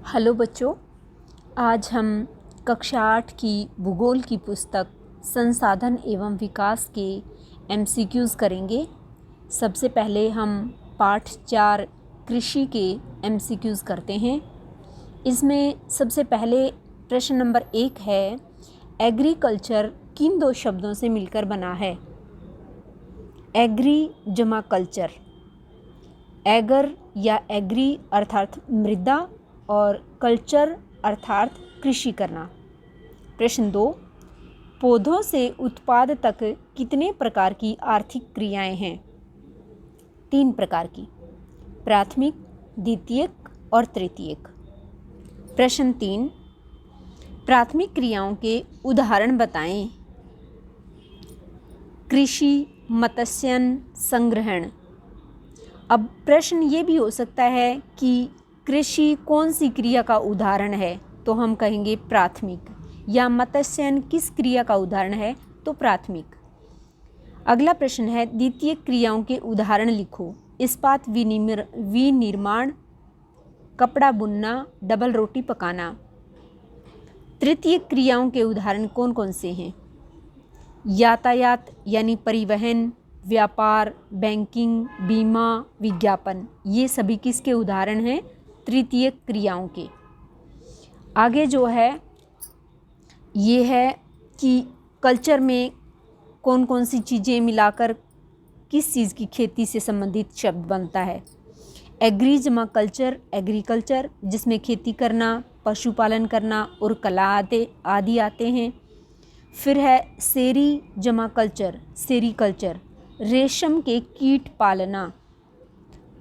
Hello बच्चों, आज हम कक्षा 8 की भूगोल की पुस्तक संसाधन एवं विकास के एमसीक्यूज़ करेंगे। सबसे पहले हम पाठ 4 कृषि के एमसीक्यूज़ करते हैं। इसमें सबसे पहले प्रश्न नंबर 1 है, एग्रीकल्चर किन दो शब्दों से मिलकर बना है? एग्री जमा कल्चर। एगर या एग्री अर्थात मृदा और कल्चर अर्थात कृषि करना। प्रश्न 2, पौधों से उत्पाद तक कितने प्रकार की आर्थिक क्रियाएं हैं? 3 प्रकार की, प्राथमिक, द्वितीयक और तृतीयक। प्रश्न 3, प्राथमिक क्रियाओं के उदाहरण बताएं। कृषि, मत्स्यन, संग्रहण। अब प्रश्न ये भी हो सकता है कि कृषि कौन सी क्रिया का उदाहरण है, तो हम कहेंगे प्राथमिक, या मत्स्यन किस क्रिया का उदाहरण है, तो प्राथमिक। अगला प्रश्न है, द्वितीय क्रियाओं के उदाहरण लिखो। इस्पात विनिर्माण, कपड़ा बुनना, डबल रोटी पकाना। तृतीय क्रियाओं के उदाहरण कौन कौन से हैं? यातायात यानी परिवहन, व्यापार, बैंकिंग, बीमा, विज्ञापन। ये सभी किसके उदाहरण हैं? तृतीय क्रियाओं के। आगे जो है ये है कि कल्चर में कौन कौन सी चीज़ें मिलाकर किस चीज़ की खेती से संबंधित शब्द बनता है। एग्री जमा कल्चर, एग्रीकल्चर, जिसमें खेती करना, पशुपालन करना और कला आदि आते हैं। फिर है सेरी जमा कल्चर, सेरीकल्चर, रेशम के कीट पालना।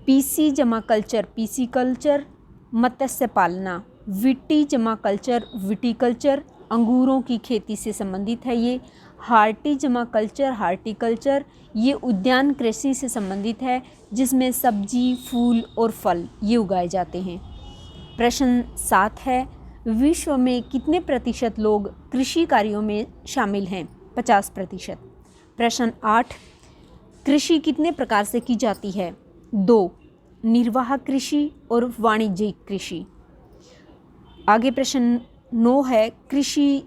पीसी जमा कल्चर, पीसीकल्चर, मत्स्य पालना। विटी जमा कल्चर, विटीकल्चर, अंगूरों की खेती से संबंधित है ये। हार्टी जमा कल्चर, हार्टिकल्चर, ये उद्यान कृषि से संबंधित है, जिसमें सब्जी, फूल और फल ये उगाए जाते हैं। प्रश्न 7 है, विश्व में कितने प्रतिशत लोग कृषि कार्यों में शामिल हैं? 50%। प्रश्न 8, कृषि कितने प्रकार से की जाती है? 2, निर्वाह कृषि और वाणिज्यिक कृषि। आगे प्रश्न 9 है, कृषि,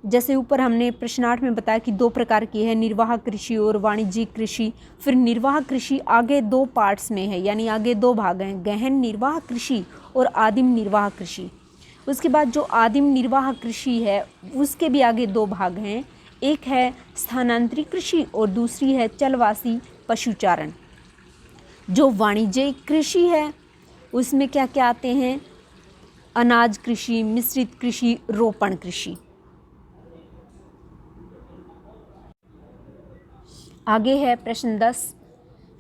जैसे ऊपर हमने प्रश्न 8 में बताया कि 2 प्रकार की है, निर्वाह कृषि और वाणिज्यिक कृषि। फिर निर्वाह कृषि आगे 2 पार्ट्स में है, यानी आगे 2 भाग हैं, गहन निर्वाह कृषि और आदिम निर्वाह कृषि। उसके बाद जो आदिम निर्वाह कृषि है उसके भी आगे 2 भाग हैं, एक है स्थानांतरित कृषि और दूसरी है चलवासी पशुचारण। जो वाणिज्यिक कृषि है उसमें क्या क्या आते हैं? अनाज कृषि, मिश्रित कृषि, रोपण कृषि। आगे है प्रश्न 10,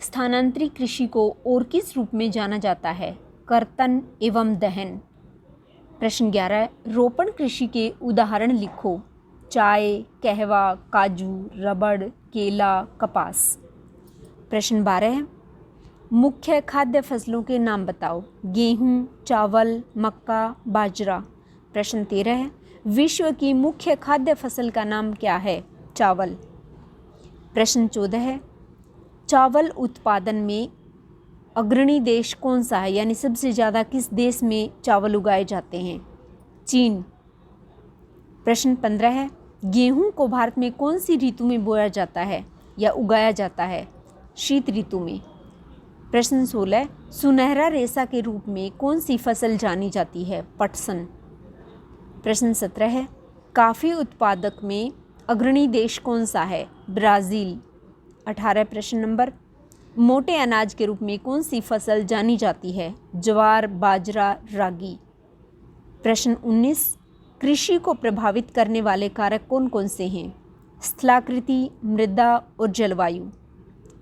स्थानांतरित कृषि को और किस रूप में जाना जाता है? कर्तन एवं दहन। प्रश्न 11, रोपण कृषि के उदाहरण लिखो। चाय, कहवा, काजू, रबड़, केला, कपास। प्रश्न 12, मुख्य खाद्य फसलों के नाम बताओ। गेहूं, चावल, मक्का, बाजरा। प्रश्न 13, विश्व की मुख्य खाद्य फसल का नाम क्या है? चावल। प्रश्न 14, चावल उत्पादन में अग्रणी देश कौन सा है, यानी सबसे ज़्यादा किस देश में चावल उगाए जाते हैं? चीन। प्रश्न 15, गेहूं को भारत में कौन सी ऋतु में बोया जाता है या उगाया जाता है? शीत ऋतु में। प्रश्न 16, सुनहरा रेशा के रूप में कौन सी फसल जानी जाती है? पटसन। प्रश्न 17, कॉफ़ी उत्पादक में अग्रणी देश कौन सा है? ब्राज़ील। 18 प्रश्न नंबर, मोटे अनाज के रूप में कौन सी फसल जानी जाती है? ज्वार, बाजरा, रागी। प्रश्न 19, कृषि को प्रभावित करने वाले कारक कौन कौन से हैं? स्थलाकृति, मृदा और जलवायु।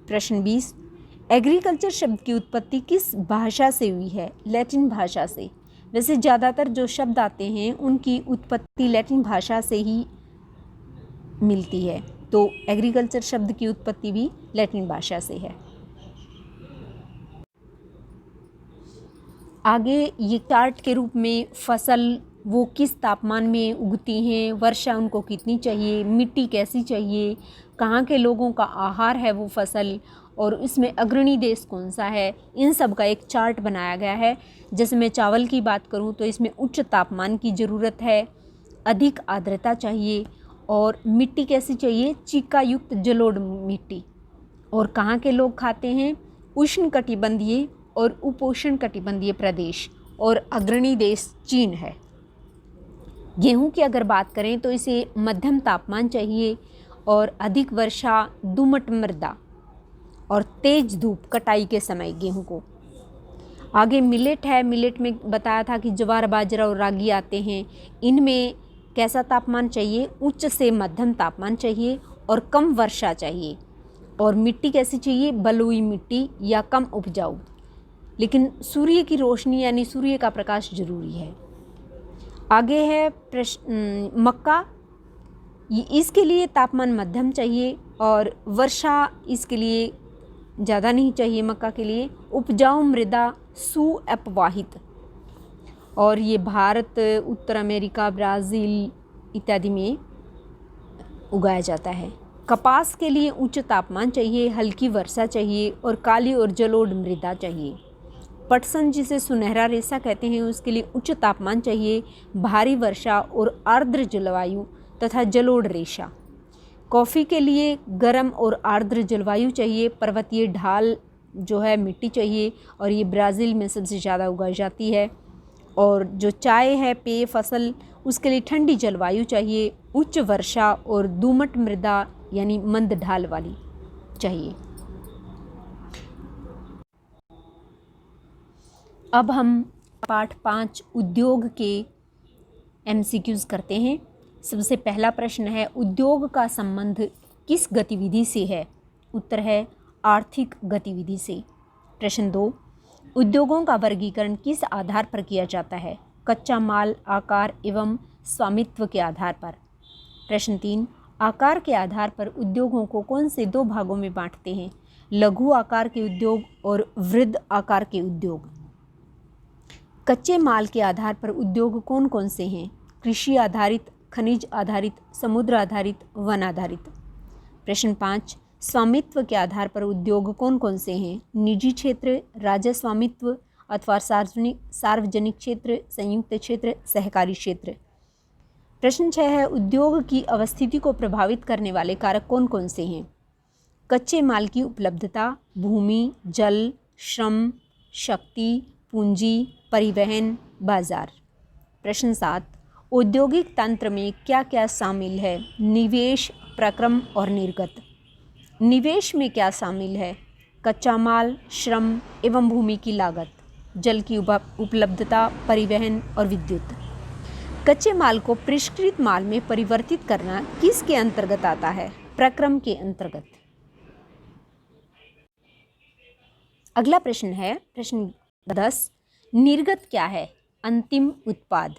प्रश्न 20, एग्रीकल्चर शब्द की उत्पत्ति किस भाषा से हुई है? लैटिन भाषा से। वैसे ज़्यादातर जो शब्द आते हैं उनकी उत्पत्ति लैटिन भाषा से ही मिलती है, तो एग्रीकल्चर शब्द की उत्पत्ति भी लैटिन भाषा से है। आगे ये चार्ट के रूप में फसल वो किस तापमान में उगती हैं, वर्षा उनको कितनी चाहिए, मिट्टी कैसी चाहिए, कहाँ के लोगों का आहार है वो फसल, और इसमें अग्रणी देश कौन सा है, इन सब का एक चार्ट बनाया गया है। जैसे मैं चावल की बात करूं तो इसमें उच्च तापमान की ज़रूरत है, अधिक आर्द्रता चाहिए और मिट्टी कैसी चाहिए, चीका युक्त जलोढ़ मिट्टी। और कहाँ के लोग खाते हैं, उष्णकटिबंधीय और उपोष्णकटिबंधीय प्रदेश, और अग्रणी देश चीन है। गेहूं की अगर बात करें तो इसे मध्यम तापमान चाहिए और अधिक वर्षा, दोमट मृदा और तेज धूप कटाई के समय गेहूं को। आगे मिलेट है, मिलेट में बताया था कि ज्वार, बाजरा और रागी आते हैं। इनमें कैसा तापमान चाहिए, उच्च से मध्यम तापमान चाहिए और कम वर्षा चाहिए, और मिट्टी कैसी चाहिए, बलुई मिट्टी या कम उपजाऊ, लेकिन सूर्य की रोशनी यानी सूर्य का प्रकाश जरूरी है। आगे है मक्का, इसके लिए तापमान मध्यम चाहिए और वर्षा इसके लिए ज़्यादा नहीं चाहिए। मक्का के लिए उपजाऊ मृदा सुअपवाहित, और ये भारत, उत्तर अमेरिका, ब्राज़ील इत्यादि में उगाया जाता है। कपास के लिए उच्च तापमान चाहिए, हल्की वर्षा चाहिए और काली और जलोढ़ मृदा चाहिए। पटसन, जिसे सुनहरा रेशा कहते हैं, उसके लिए उच्च तापमान चाहिए, भारी वर्षा और आर्द्र जलवायु तथा जलोढ़ रेशा। कॉफ़ी के लिए गर्म और आर्द्र जलवायु चाहिए, पर्वतीय ढाल जो है मिट्टी चाहिए, और ये ब्राज़ील में सबसे ज़्यादा उगाई जाती है। और जो चाय है, पेय फसल, उसके लिए ठंडी जलवायु चाहिए, उच्च वर्षा और दोमट मृदा यानी मंद ढाल वाली चाहिए। अब हम पाठ 5 उद्योग के MCQs करते हैं। सबसे पहला प्रश्न है, उद्योग का संबंध किस गतिविधि से है? उत्तर है आर्थिक गतिविधि से। प्रश्न 2, उद्योगों का वर्गीकरण किस आधार पर किया जाता है? कच्चा माल, आकार एवं स्वामित्व के आधार पर। प्रश्न 3, आकार के आधार पर उद्योगों को कौन से 2 भागों में बांटते हैं? लघु आकार के उद्योग और वृहद आकार के उद्योग। कच्चे माल के आधार पर उद्योग कौन कौन से हैं? कृषि आधारित, खनिज आधारित, समुद्र आधारित, वन आधारित। प्रश्न 5, स्वामित्व के आधार पर उद्योग कौन कौन से हैं? निजी क्षेत्र, राज्य स्वामित्व अथवा सार्वजनिक क्षेत्र, संयुक्त क्षेत्र, सहकारी क्षेत्र। प्रश्न 6 है, उद्योग की अवस्थिति को प्रभावित करने वाले कारक कौन कौन से हैं? कच्चे माल की उपलब्धता, भूमि, जल, श्रम, शक्ति, पूंजी, परिवहन, बाजार। प्रश्न 7, औद्योगिक तंत्र में क्या क्या शामिल है? निवेश, प्रक्रम और निर्गत। निवेश में क्या शामिल है? कच्चा माल, श्रम एवं भूमि की लागत, जल की उपलब्धता, परिवहन और विद्युत। कच्चे माल को परिष्कृत माल में परिवर्तित करना किसके अंतर्गत आता है? प्रक्रम के अंतर्गत। अगला प्रश्न है प्रश्न 10, निर्गत क्या है? अंतिम उत्पाद।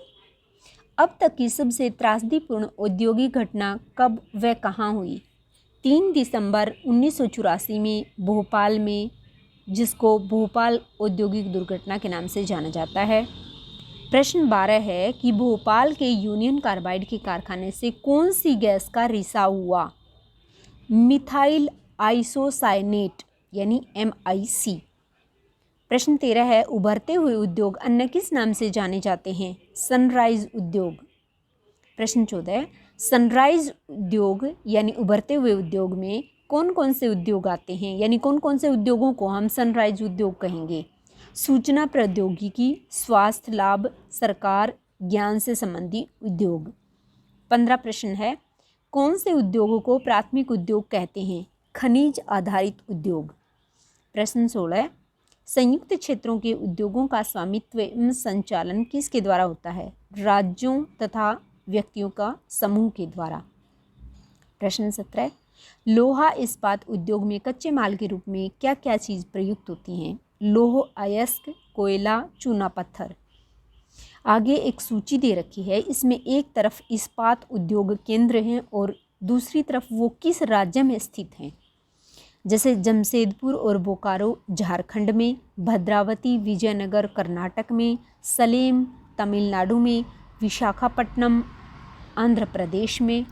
अब तक की सबसे त्रासदीपूर्ण औद्योगिक घटना कब व कहाँ हुई? 3 दिसंबर 1984 में भोपाल में, जिसको भोपाल औद्योगिक दुर्घटना के नाम से जाना जाता है। प्रश्न 12 है कि भोपाल के यूनियन कार्बाइड के कारखाने से कौन सी गैस का रिसाव हुआ? मिथाइल आइसोसाइनेट यानी MIC। प्रश्न 13 है, उभरते हुए उद्योग अन्य किस नाम से जाने जाते हैं? सनराइज उद्योग। प्रश्न 14, सनराइज उद्योग यानी उभरते हुए उद्योग में कौन कौन से उद्योग आते हैं, यानी कौन कौन से उद्योगों को हम सनराइज उद्योग कहेंगे? सूचना प्रौद्योगिकी, स्वास्थ्य लाभ, सरकार, ज्ञान से संबंधी उद्योग। 15 प्रश्न है, कौन से उद्योगों को प्राथमिक उद्योग कहते हैं? खनिज आधारित उद्योग। प्रश्न 16, संयुक्त क्षेत्रों के उद्योगों का स्वामित्व एवं संचालन किसके द्वारा होता है? राज्यों तथा व्यक्तियों का समूह के द्वारा। प्रश्न 17, लोहा इस्पात उद्योग में कच्चे माल के रूप में क्या क्या चीज़ प्रयुक्त होती हैं? लौह अयस्क, कोयला, चूना पत्थर। आगे एक सूची दे रखी है, इसमें एक तरफ इस्पात उद्योग केंद्र हैं और दूसरी तरफ वो किस राज्य में स्थित हैं। जैसे जमशेदपुर और बोकारो झारखंड में, भद्रावती विजयनगर कर्नाटक में, सलेम तमिलनाडु में, विशाखापट्टनम आंध्र प्रदेश में।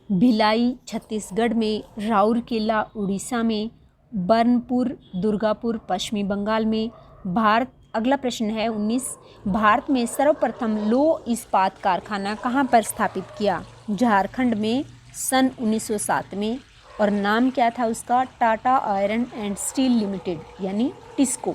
भिलाई छत्तीसगढ़ में, राउरकेला उड़ीसा में, बर्नपुर दुर्गापुर पश्चिमी बंगाल में। भारत, अगला प्रश्न है 19, भारत में सर्वप्रथम लौह इस्पात कारखाना कहाँ पर स्थापित किया? झारखंड में सन 1907 में। और नाम क्या था उसका? Tata iron and steel limited यानी टिस्को।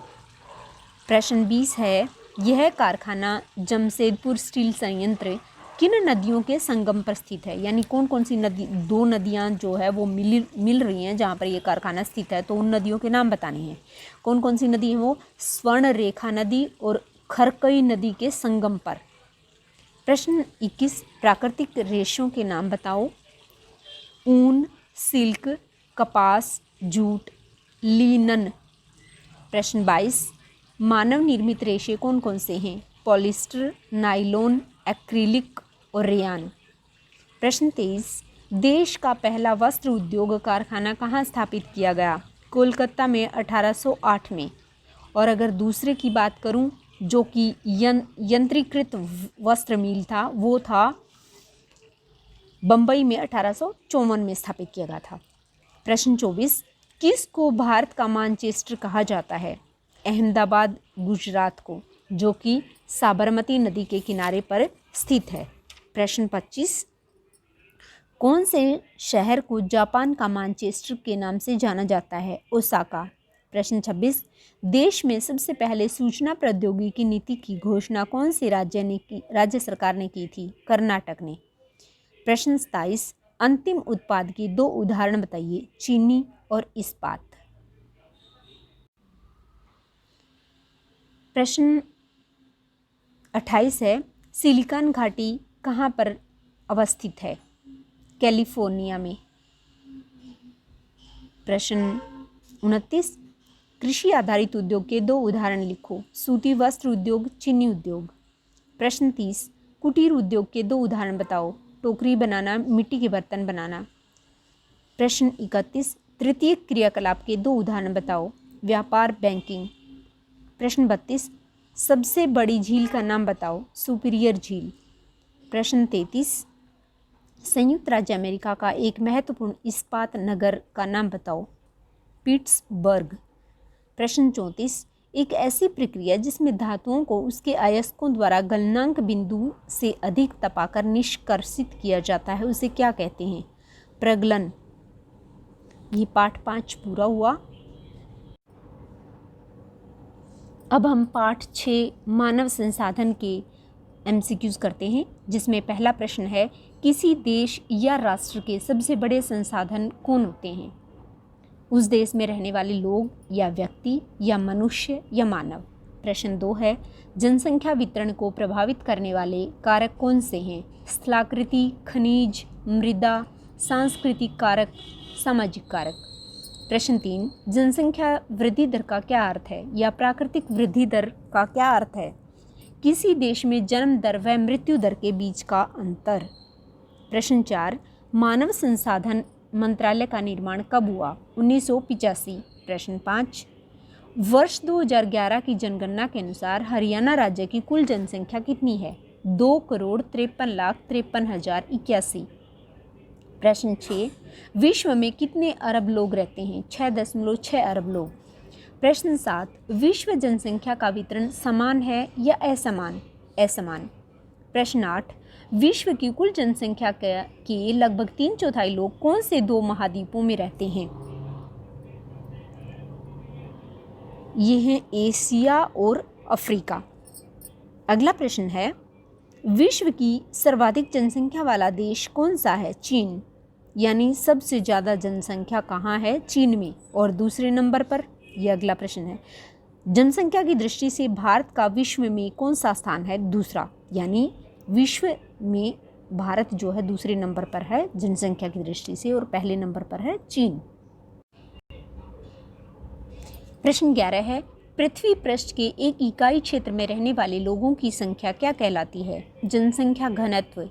प्रश्न 20 है, यह कारखाना जमशेदपुर स्टील संयंत्र किन नदियों के संगम पर स्थित है? यानी कौन कौन सी नदी, दो नदियां जो है वो मिल रही हैं जहाँ पर ये कारखाना स्थित है, तो उन नदियों के नाम बताने हैं। कौन कौन सी नदी है वो? स्वर्ण रेखा नदी और खरकई नदी के संगम पर। प्रश्न 21, प्राकृतिक रेशों के नाम बताओ। ऊन, सिल्क, कपास, जूट, लीनन। प्रश्न 22, मानव निर्मित रेशे कौन कौन से हैं? पॉलिस्टर, नाइलॉन, एक्रिलिक और रेयान। प्रश्न 23, देश का पहला वस्त्र उद्योग कारखाना कहाँ स्थापित किया गया? कोलकाता में 1808 में। और अगर दूसरे की बात करूं जो कि यंत्रीकृत वस्त्र मिल था, वो था बम्बई में 1854 में स्थापित किया गया था। प्रश्न 24, किसको भारत का मैनचेस्टर कहा जाता है? अहमदाबाद गुजरात को, जो कि साबरमती नदी के किनारे पर स्थित है। प्रश्न 25, कौन से शहर को जापान का मैनचेस्टर के नाम से जाना जाता है? ओसाका। प्रश्न 26, देश में सबसे पहले सूचना प्रौद्योगिकी नीति की घोषणा कौन से राज्य सरकार ने की थी? कर्नाटक ने। प्रश्न 27, अंतिम उत्पाद के दो उदाहरण बताइए। चीनी और इस्पात। प्रश्न 28 है, सिलिकॉन घाटी कहाँ पर अवस्थित है? कैलिफोर्निया में। प्रश्न 29, कृषि आधारित उद्योग के दो उदाहरण लिखो। सूती वस्त्र उद्योग, चीनी उद्योग। प्रश्न 30, कुटीर उद्योग के दो उदाहरण बताओ। टोकरी बनाना, मिट्टी के बर्तन बनाना। प्रश्न 31, तृतीय क्रियाकलाप के दो उदाहरण बताओ। व्यापार, बैंकिंग। प्रश्न 32, सबसे बड़ी झील का नाम बताओ। सुपीरियर झील। प्रश्न 33, संयुक्त राज्य अमेरिका का एक महत्वपूर्ण इस्पात नगर का नाम बताओ। पिट्सबर्ग। प्रश्न 34, एक ऐसी प्रक्रिया जिसमें धातुओं को उसके अयस्कों द्वारा गलनांक बिंदु से अधिक तपाकर निष्कर्षित किया जाता है, उसे क्या कहते हैं? प्रगलन। ये पाठ 5 पूरा हुआ। अब हम पाठ 6 मानव संसाधन के MCQs करते हैं, जिसमें पहला प्रश्न है, किसी देश या राष्ट्र के सबसे बड़े संसाधन कौन होते हैं? उस देश में रहने वाले लोग या व्यक्ति या मनुष्य या मानव। प्रश्न 2 है, जनसंख्या वितरण को प्रभावित करने वाले कारक कौन से हैं? स्थलाकृति, खनिज, मृदा, सांस्कृतिक कारक, सामाजिक कारक। प्रश्न 3, जनसंख्या वृद्धि दर का क्या अर्थ है या प्राकृतिक वृद्धि दर का क्या अर्थ है? किसी देश में जन्म दर व मृत्यु दर के बीच का अंतर। प्रश्न 4, मानव संसाधन मंत्रालय का निर्माण कब हुआ? 1985। प्रश्न 5, वर्ष 2011 की जनगणना के अनुसार हरियाणा राज्य की कुल जनसंख्या कितनी है? 2,53,53,081। प्रश्न 6, विश्व में कितने अरब लोग रहते हैं? 6.6 अरब लोग। प्रश्न 7, विश्व जनसंख्या का वितरण समान है या असमान? असमान। प्रश्न 8, विश्व की कुल जनसंख्या के लगभग 3/4 लोग कौन से 2 महाद्वीपों में रहते हैं? ये हैं एशिया और अफ्रीका। अगला प्रश्न है, विश्व की सर्वाधिक जनसंख्या वाला देश कौन सा है? चीन। यानी सबसे ज़्यादा जनसंख्या कहाँ है? चीन में। और दूसरे नंबर पर, यह अगला प्रश्न है, जनसंख्या की दृष्टि से भारत का विश्व में कौन सा स्थान है? दूसरा। यानी विश्व में भारत जो है दूसरे नंबर पर है जनसंख्या की दृष्टि से, और पहले नंबर पर है चीन। प्रश्न 11 है, पृथ्वी पृष्ठ के एक इकाई क्षेत्र में रहने वाले लोगों की संख्या क्या कहलाती है? जनसंख्या घनत्व।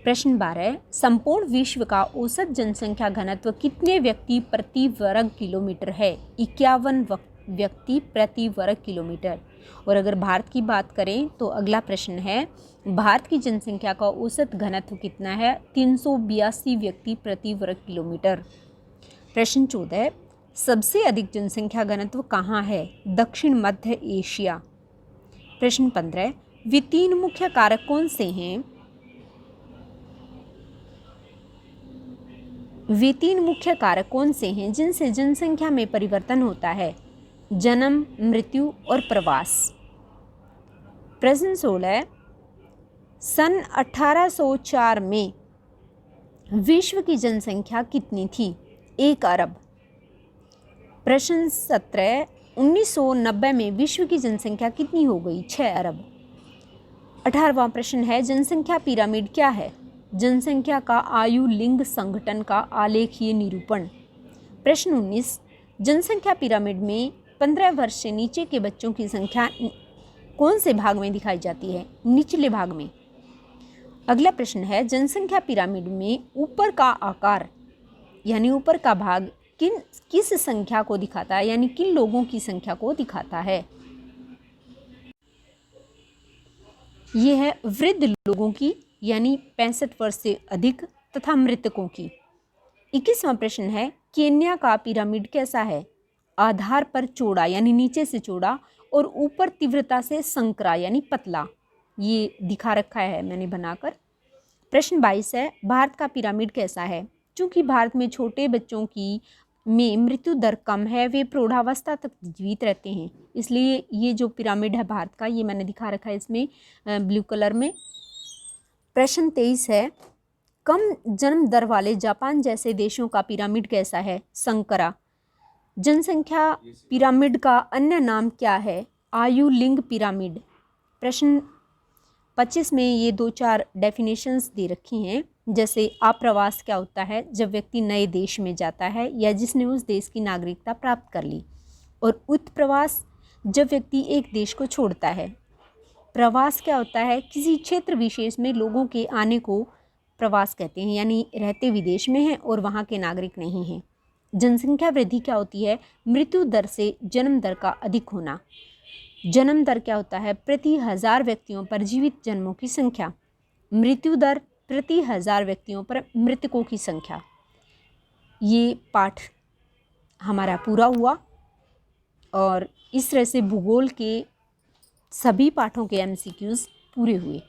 प्रश्न 12, संपूर्ण विश्व का औसत जनसंख्या घनत्व कितने व्यक्ति प्रति वर्ग किलोमीटर है? 51 व्यक्ति प्रति वर्ग किलोमीटर। और अगर भारत की बात करें तो अगला प्रश्न है, भारत की जनसंख्या का औसत घनत्व कितना है? 382 व्यक्ति प्रति वर्ग किलोमीटर। प्रश्न 14, सबसे अधिक जनसंख्या घनत्व कहाँ है? दक्षिण मध्य एशिया। प्रश्न 15, वे 3 मुख्य कारक कौन से हैं? वे 3 मुख्य कारक कौन से हैं जिनसे जनसंख्या में परिवर्तन होता है? जन्म, मृत्यु और प्रवास। प्रश्न 16, सन 1804 में विश्व की जनसंख्या कितनी थी? 1 अरब। प्रश्न 17, 1990 में विश्व की जनसंख्या कितनी हो गई? 6 अरब। 18वां प्रश्न है, जनसंख्या पिरामिड क्या है? जनसंख्या का आयु लिंग संगठन का आलेखीय निरूपण। प्रश्न 19, जनसंख्या पिरामिड में 15 वर्ष से नीचे के बच्चों की संख्या कौन से भाग में दिखाई जाती है? निचले भाग में। अगला प्रश्न है, जनसंख्या पिरामिड में ऊपर का आकार यानी ऊपर का भाग किस संख्या को दिखाता है, यानी किन लोगों की संख्या को दिखाता है? ये है वृद्ध लोगों की यानी 65 वर्ष से अधिक तथा मृतकों की। 21वां प्रश्न है, केन्या का पिरामिड कैसा है? आधार पर चौड़ा यानी नीचे से चौड़ा और ऊपर तीव्रता से संकरा यानी पतला। ये दिखा रखा है मैंने बनाकर। प्रश्न 22 है, भारत का पिरामिड कैसा है? चूंकि भारत में छोटे बच्चों की में मृत्यु दर कम है, वे प्रौढ़ावस्था तक जीवित रहते हैं, इसलिए ये जो पिरामिड है भारत का, ये मैंने दिखा रखा है इसमें ब्लू कलर में। प्रश्न 23 है, कम जन्म दर वाले जापान जैसे देशों का पिरामिड कैसा है? संकरा। जनसंख्या पिरामिड का अन्य नाम क्या है? आयु लिंग पिरामिड। प्रश्न 25 में ये 2-4 डेफिनेशंस दे रखी हैं, जैसे आप्रवास क्या होता है? जब व्यक्ति नए देश में जाता है या जिसने उस देश की नागरिकता प्राप्त कर ली। और उत्प्रवास जब व्यक्ति एक देश को छोड़ता है। प्रवास क्या होता है? किसी क्षेत्र विशेष में लोगों के आने को प्रवास कहते हैं, यानी रहते विदेश में हैं और वहाँ के नागरिक नहीं हैं। जनसंख्या वृद्धि क्या होती है? मृत्यु दर से जन्म दर का अधिक होना। जन्म दर क्या होता है? प्रति 1000 व्यक्तियों पर जीवित जन्मों की संख्या। मृत्यु दर प्रति 1000 व्यक्तियों पर मृतकों की संख्या। ये पाठ हमारा पूरा हुआ और इस तरह से भूगोल के सभी पाठों के MCQs पूरे हुए।